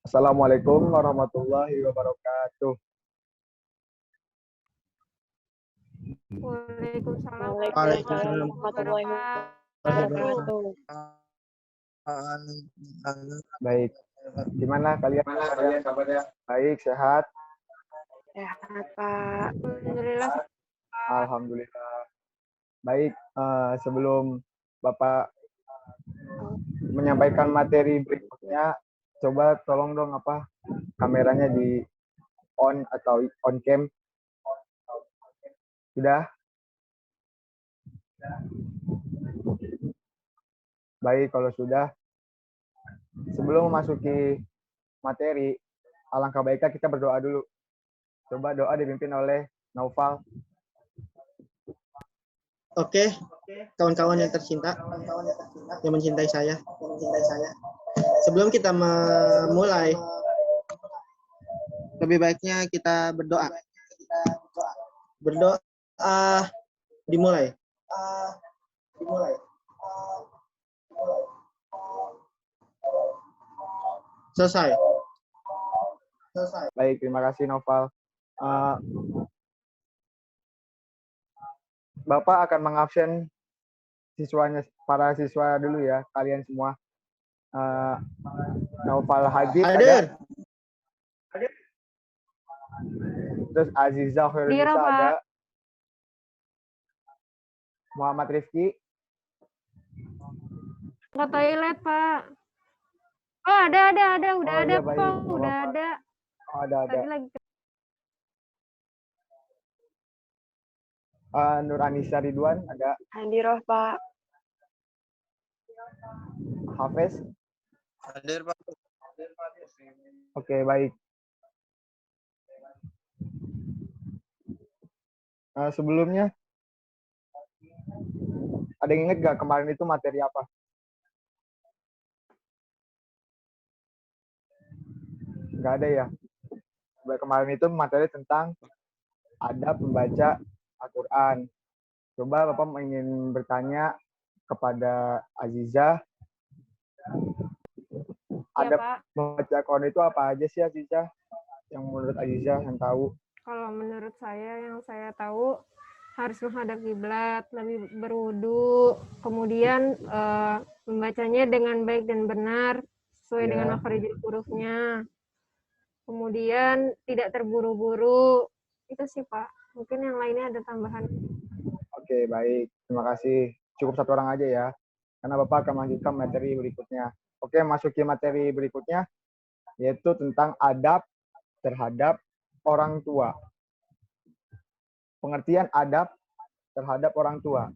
Assalamualaikum warahmatullahi wabarakatuh. Waalaikumsalam Waalaikumsalam warahmatullahi wabarakatuh. Baik, gimana kalian kabarnya? Baik, sehat? Sehat, Pak. Alhamdulillah. Alhamdulillah. Baik, sebelum Bapak menyampaikan materi berikutnya, coba tolong dong kameranya di on atau on cam. Sudah? Baik, kalau sudah, sebelum memasuki materi, alangkah baiknya kita berdoa dulu. Coba doa dipimpin oleh Naufal. Oke, kawan-kawan yang tercinta, yang mencintai saya. Sebelum kita memulai, lebih baiknya kita berdoa. Berdoa dimulai. Selesai. Baik, terima kasih Noval. Bapak akan mengabsen para siswa dulu ya, kalian semua. Naufal Hadid ada. Terus Aziza Khairunisa ada. Muhammad Rifki. Ke toilet, Pak. Oh, ada. Udah ada, baik. Pak. Udah ada. Oh, ada. Tadi lagi. Nur Anissa Ridwan ada. Hadiroh, Pak. Hafiz. Hadir, Pak. Oke, baik. Sebelumnya, ada yang ingat nggak kemarin itu materi apa? Nggak ada ya? Kemarin itu materi tentang adab membaca Al-Quran. Coba Bapak ingin bertanya kepada Aziza. Adab membaca Al-Quran itu apa aja sih, Aziza? Yang menurut Aziza yang tahu? Kalau menurut saya, yang saya tahu, harus menghadap kiblat, lebih berwudu, kemudian membacanya dengan baik dan benar, sesuai dengan makharijul hurufnya. Kemudian tidak terburu-buru. Itu sih, Pak. Mungkin yang lainnya ada tambahan. Oke, baik. Terima kasih. Cukup satu orang aja ya. Karena Bapak akan melanjutkan materi berikutnya. Oke, masuki materi berikutnya, yaitu tentang adab terhadap orang tua. Pengertian adab terhadap orang tua.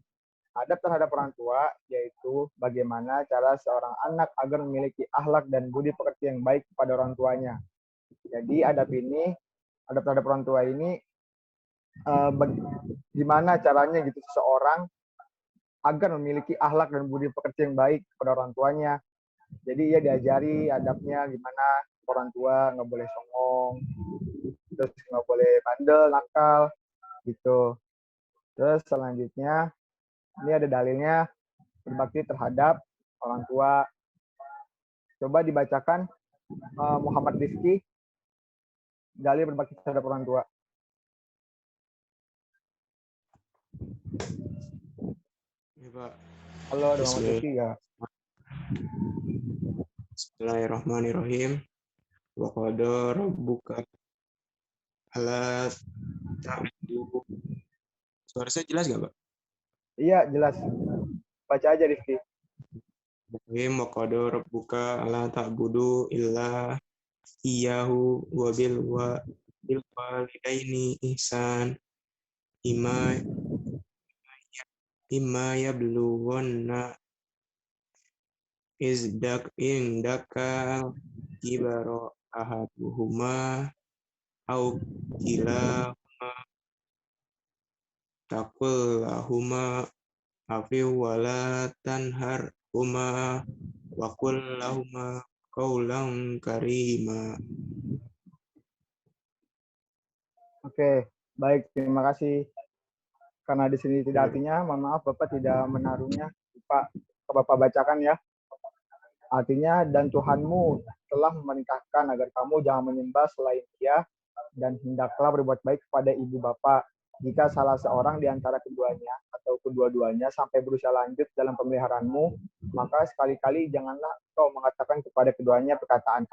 Adab terhadap orang tua yaitu bagaimana cara seorang anak agar memiliki akhlak dan budi pekerti yang baik kepada orang tuanya. Jadi adab terhadap orang tua ini gimana caranya gitu seseorang agar memiliki akhlak dan budi pekerti yang baik kepada orang tuanya. Jadi ia diajari adabnya gimana orang tua, nggak boleh songong, terus nggak boleh bandel, nakal, gitu. Terus selanjutnya ini ada dalilnya berbakti terhadap orang tua. Coba dibacakan Muhammad Rizki, dalil berbakti terhadap orang tua. Ya, Pak. Halo, ada Muhammad Rizki ya? Bismillahirrahmanirrahim. Wa qada rabbuka alla ta'budu. Suara saya jelas nggak, Pak? Iya, jelas. Baca aja, Rizki. Wa qada rabbuka alla ta'budu illa iyyahu wa bil walidaini ihsan. Imma yablughanna indaka kibara ahaduhuma au kilahuma taqul lahuma afiw wala tanharhuma wa qul lahuma qawlan karima. Oke, baik, terima kasih. Karena di sini tidak artinya, mohon maaf Bapak tidak menaruhnya. Pak, Bapak bacakan ya. Artinya, dan Tuhanmu telah memerintahkan agar kamu jangan menyembah selain Dia, dan hendaklah berbuat baik kepada ibu bapak. Jika salah seorang di antara keduanya atau kedua-duanya sampai berusia lanjut dalam pemeliharaanmu, maka sekali-kali janganlah engkau mengatakan kepada keduanya perkataan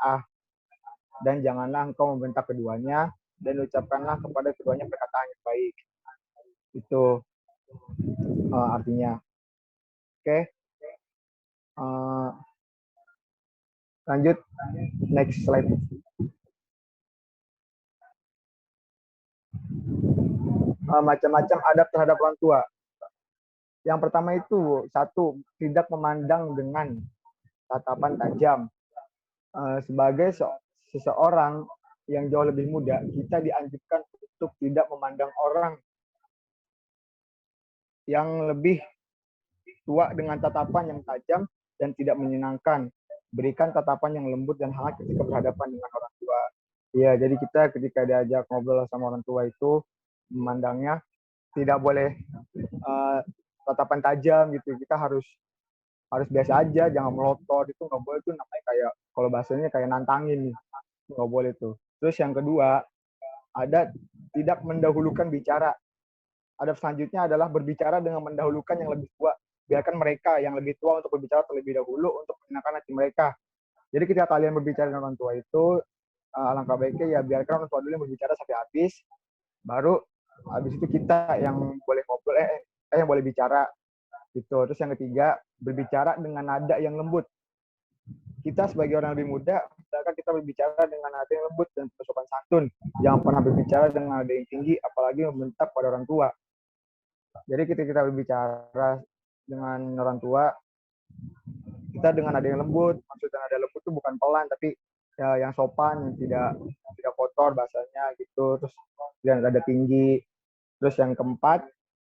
dan janganlah engkau membentak keduanya, dan ucapkanlah kepada keduanya perkataan yang baik. Itu artinya. Oke. Lanjut, next slide. Macam-macam adab terhadap orang tua. Yang pertama itu, satu, tidak memandang dengan tatapan tajam. Sebagai seseorang yang jauh lebih muda, kita dianjurkan untuk tidak memandang orang yang lebih tua dengan tatapan yang tajam dan tidak menyenangkan. Berikan tatapan yang lembut dan hangat ketika berhadapan dengan orang tua. Ya, jadi kita ketika diajak ngobrol sama orang tua itu memandangnya tidak boleh tatapan tajam gitu. Kita harus biasa aja, jangan melotot, itu nggak boleh. Itu namanya kayak, kalau bahasanya kayak nantangin nih, nggak boleh tuh. Terus yang kedua, ada tidak mendahulukan bicara. Adab selanjutnya adalah berbicara dengan mendahulukan yang lebih tua. Biarkan mereka yang lebih tua untuk berbicara terlebih dahulu untuk menyenangkan hati mereka. Jadi ketika kalian berbicara dengan orang tua itu, alangkah baiknya ya biarkan orang tua dulu yang berbicara sampai habis, baru habis itu kita yang boleh ngobrol, yang boleh bicara. Gitu. Terus yang ketiga, berbicara dengan nada yang lembut. Kita sebagai orang lebih muda, misalkan kita berbicara dengan nada yang lembut dan bersopan santun. Jangan pernah berbicara dengan nada yang tinggi, apalagi membentak pada orang tua. Jadi ketika kita berbicara dengan orang tua, kita dengan nada yang lembut. Maksudnya nada lembut itu bukan pelan, tapi ya yang sopan, yang tidak kotor bahasanya gitu. Terus dan nada tinggi. Terus yang keempat,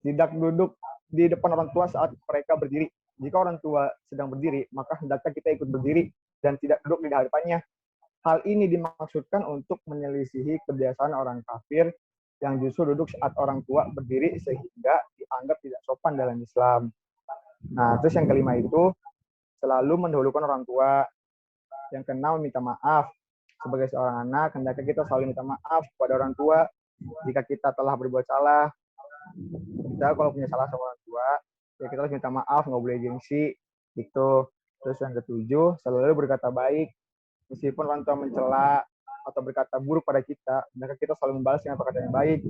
tidak duduk di depan orang tua saat mereka berdiri. Jika orang tua sedang berdiri, maka hendaknya kita ikut berdiri dan tidak duduk di hadapannya. Hal ini dimaksudkan untuk menyelisihi kebiasaan orang kafir yang justru duduk saat orang tua berdiri sehingga dianggap tidak sopan dalam Islam. Nah, terus yang kelima itu, selalu mendahulukan orang tua. Yang keenam, minta maaf. Sebagai seorang anak, hendaknya kita selalu minta maaf kepada orang tua jika kita telah berbuat salah. Kita kalau punya salah sama orang tua, ya kita harus minta maaf, nggak boleh gengsi, gitu. Terus yang ketujuh, selalu berkata baik, meskipun orang tua mencela atau berkata buruk pada kita, maka kita selalu membalas dengan perkataan yang baik.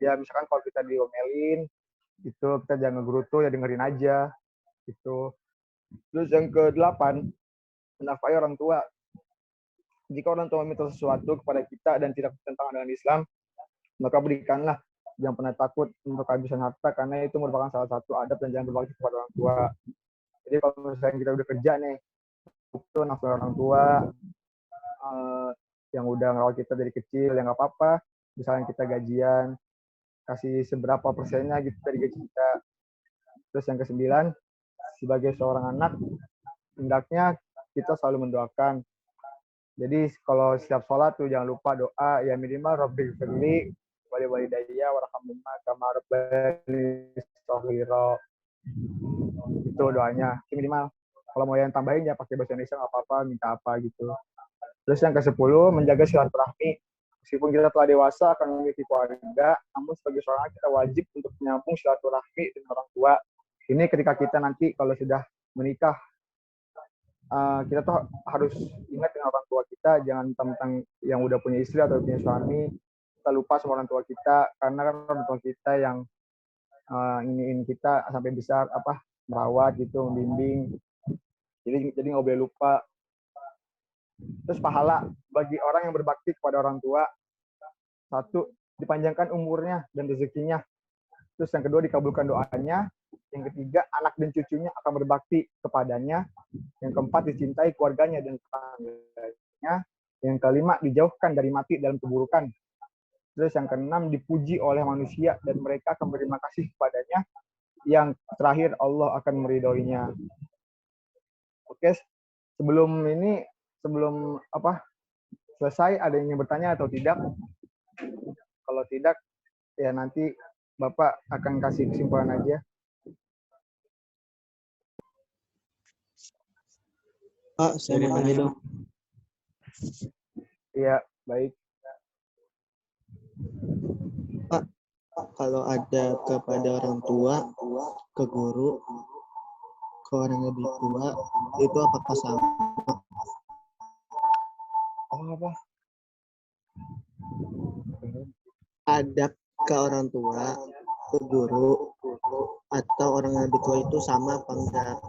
Ya misalkan kalau kita diomelin, itu kita jangan ngegerutu, ya dengerin aja, gitu. Terus yang kedelapan, menafkahi orang tua. Jika orang tua meminta sesuatu kepada kita dan tidak bertentangan dengan Islam, maka berikanlah. Jangan pernah takut untuk kehabisan harta, karena itu merupakan salah satu adab dan jangan berbakti kepada orang tua. Jadi kalau misalnya kita udah kerja nih, itu nafsu orang tua yang udah ngerawat kita dari kecil, yang nggak apa-apa. Misalnya kita gajian, kasih seberapa persennya gitu dari gaji kita. Terus yang kesembilan, sebagai seorang anak, hendaknya kita selalu mendoakan. Jadi kalau setiap sholat tuh jangan lupa doa, ya minimal Rabbil firli walidayya warhamhuma kama rabbayani shaghira. Itu doanya minimal. Kalau mau yang tambahin ya pakai bahasa Indonesia nggak apa-apa, minta apa gitu. Terus yang ke-10, menjaga silaturahmi. Meskipun kita telah dewasa akan memiliki keluarga, namun sebagai seorang kita wajib untuk menyambung silaturahmi dengan orang tua. Ini ketika kita nanti kalau sudah menikah, kita tuh harus ingat dengan orang tua kita, jangan tentang yang udah punya istri atau punya suami, kita lupa sama orang tua kita, karena kan orang tua kita yang iniin kita sampai besar, merawat gitu, membimbing. Jadi nggak boleh lupa. Terus pahala bagi orang yang berbakti kepada orang tua, satu, dipanjangkan umurnya dan rezekinya. Terus yang kedua, dikabulkan doanya. Yang ketiga, anak dan cucunya akan berbakti kepadanya. Yang keempat, dicintai keluarganya dan tetangganya. Yang kelima, dijauhkan dari mati dalam keburukan. Terus yang keenam, dipuji oleh manusia dan mereka akan berterima kasih kepadanya. Yang terakhir, Allah akan meridhoinya. Oke, sebelum selesai, ada yang ingin bertanya atau tidak? Kalau tidak, ya nanti Bapak akan kasih kesimpulan aja. Pak, saya mau nanya dong. Iya, baik. Pak, kalau ada kepada orang tua, ke guru, ke orang yang lebih tua, itu apakah sama? Oh, apa? Adab ke orang tua, ke guru, atau orang yang lebih tua itu sama apa enggak?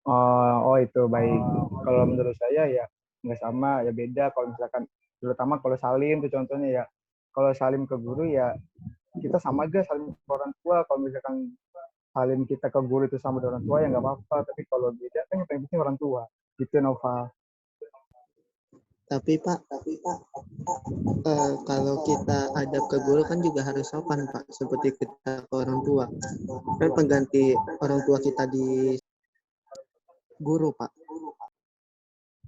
Oh, itu baik. Kalau menurut saya ya nggak sama, ya beda. Kalau misalkan, terutama kalau salim tuh contohnya ya. Kalau salim ke guru ya kita sama aja salim ke orang tua. Kalau misalkan salim kita ke guru itu sama dengan orang tua ya nggak apa-apa. Tapi kalau beda kan yang paling penting orang tua. Gitu Nova. Tapi Pak, kalau kita adab ke guru kan juga harus sopan Pak, seperti kita ke orang tua. Kan pengganti orang tua kita di guru Pak.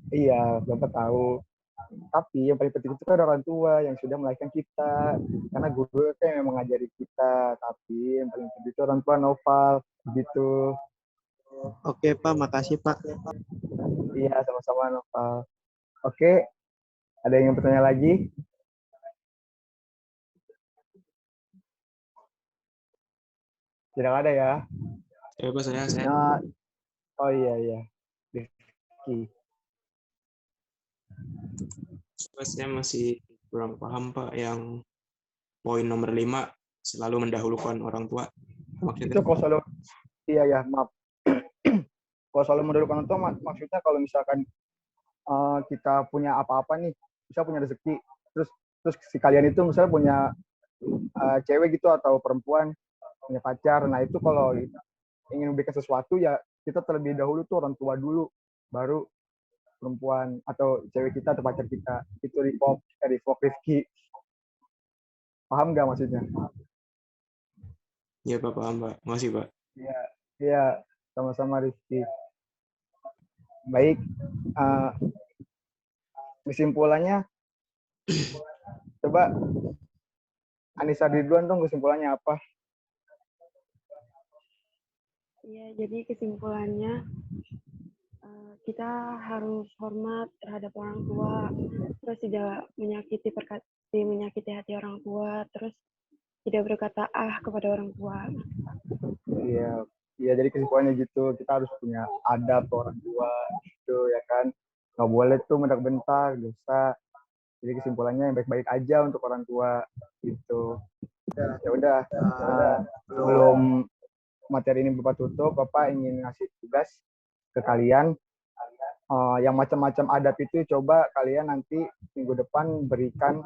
Iya, Bapak tahu. Tapi yang paling penting itu kan orang tua yang sudah melahirkan kita. Karena guru kan yang mengajari kita. Tapi yang paling penting itu orang tua Noval. Gitu. Oke Pak, makasih Pak. Iya, sama-sama Noval. Oke, ada yang bertanya lagi? Tidak ada ya? Ya, Pak, saya. Nah, oh iya. Rifki. Saya masih kurang paham, Pak, yang poin nomor 5 selalu mendahulukan orang tua. Maksudnya Itu kalau selalu, iya, maaf. Kalau selalu mendahulukan orang tua, maksudnya kalau misalkan kita punya apa-apa nih, bisa punya rezeki, terus si kalian itu misalnya punya cewek gitu atau perempuan, punya pacar, nah itu kalau ingin memberikan sesuatu ya kita terlebih dahulu tuh orang tua dulu, baru perempuan atau cewek kita atau pacar kita. Itu Rifok Rifki. Paham nggak maksudnya? ya, Pak, paham, Pak. Makasih, Pak. Iya, sama-sama Rifki. Baik, kesimpulannya coba Anissa Ridwan dong, kesimpulannya apa? Ya, jadi kesimpulannya kita harus hormat terhadap orang tua, terus tidak menyakiti hati orang tua, terus tidak berkata kepada orang tua. Iya, jadi kesimpulannya gitu, kita harus punya adab ke orang tua, gitu ya kan. Nggak boleh tuh mendak-bentak, dosa. Jadi kesimpulannya yang baik-baik aja untuk orang tua, gitu. Ya udah, sebelum materi ini Bapak tutup, Bapak ingin ngasih tugas ke kalian. Yang macam-macam adab itu coba kalian nanti minggu depan berikan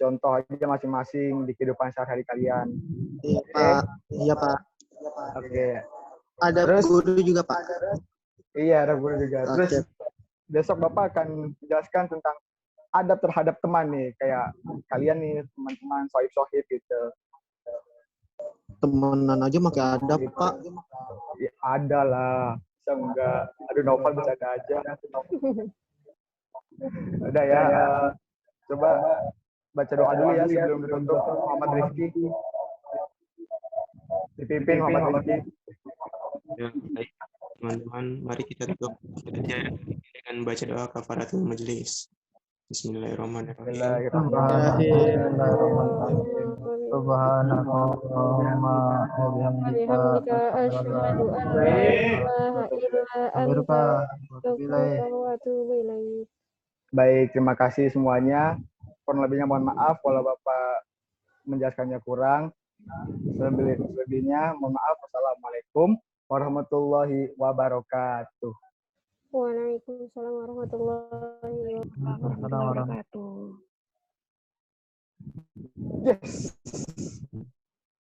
contoh aja masing-masing di kehidupan sehari-hari kalian. Iya Pak. Iya Pak. Oke. Ada Terus, guru juga Pak. Iya, ada guru juga. Oke. Terus besok Bapak akan menjelaskan tentang adab terhadap teman nih, kayak kalian nih teman-teman sohib-sohib gitu. Temenan aja pakai adab Pak. Ya, ada lah, bisa enggak? Aduh, Novel bercanda aja. Udah ya, coba baca doa dulu ya sebelum ditutup. Muhammad Rifki. Dipimpin Muhammad Rifki. Ya, baik. Teman-teman, mari kita tutup dengan baca doa kafaratul majelis. Bismillahirrahmanirrahim. Subhanallahumma wa bihamdika Asyhadu an la ilaha illa anta astaghfiruka wa atubu ilaik. Baik, terima kasih semuanya. Kurang lebihnya mohon maaf kalau Bapak menjelaskannya kurang. Selebihnya mohon maaf. Wassalamualaikum warahmatullahi wabarakatuh. Waalaikumsalam warahmatullahi wabarakatuh. Warahmatullahi wabarakatuh. Yes.